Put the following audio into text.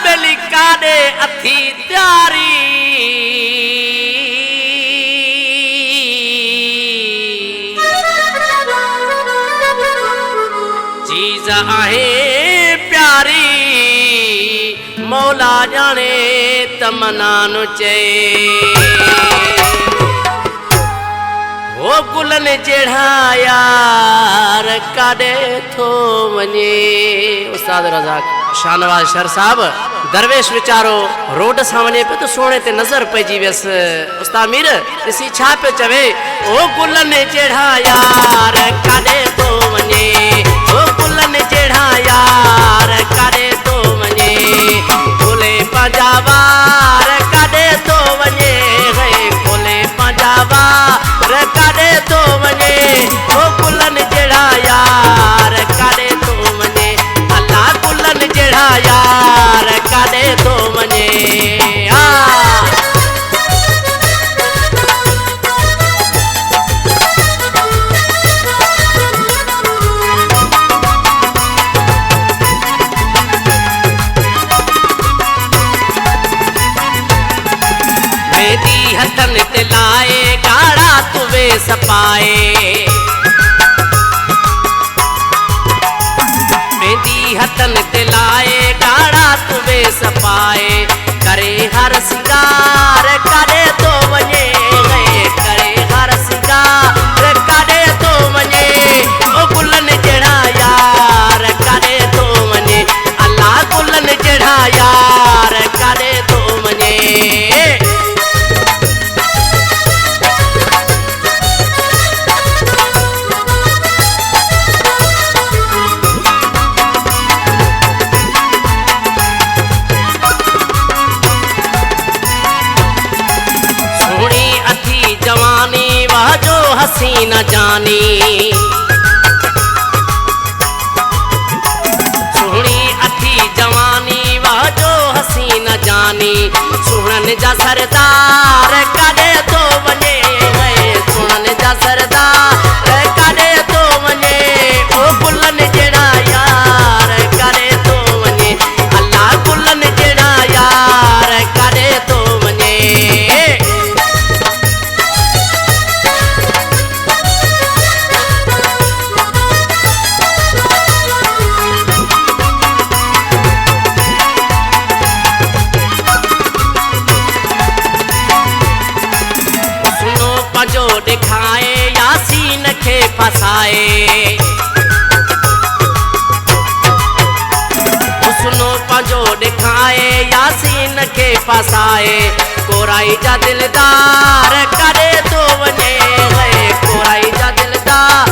बेली काडे अथी त्यारी चीज आहे प्यारी मौला जाने तमन्ना नु चए ओ गुलन जेड़ा यार काडे थो वने। उस्ताद रज़ाक शाहनवाज शर साहब दरवेश विचारो रोड सां वञे पे तो सोने ते नजर पइजी वियस। उस्ताद मीर इसी छा पे चवे ओ गुलन जेड़ा यार काडे थो वने ओ गुलन जेड़ा यार काडे थो वने खोले पंजा वार काडे थो वने खोले पंजा वार काडे थो वने ओ गुलन जेड़ा यार काडे थो वने अल्लाह गुलन जेड़ा यार काडे थो वने। हथन ते लाए गाड़ा तुवे सपाए मेहंदी हथन ते लाए गाड़ा तुवे सपाए करे हर सिंगार काडे तो वने करे हर सिंगार काडे तो वने ओ गुलन जेड़ा यार काडे तो वने अल्लाह गुलन जेड़ा यार काडे तो वने। जवानी वह जो हसी न जानी सुहणी अथी जवानी वह जो हसी न जानी सुहणन जा सरदार काडे तो वने सुहणन जा सरदार काडे तो वने ओ गुलन जेड़ा यार काडे तो वने अल्लाह गुलन जेड़ा यार काडे तो वने। पंजो दिखाए यासीन के फसाए सुनो पंजो दिखाए यासीन के फसाए कोराई जा दिलदार काडे तो वने कोराई जा दिलदार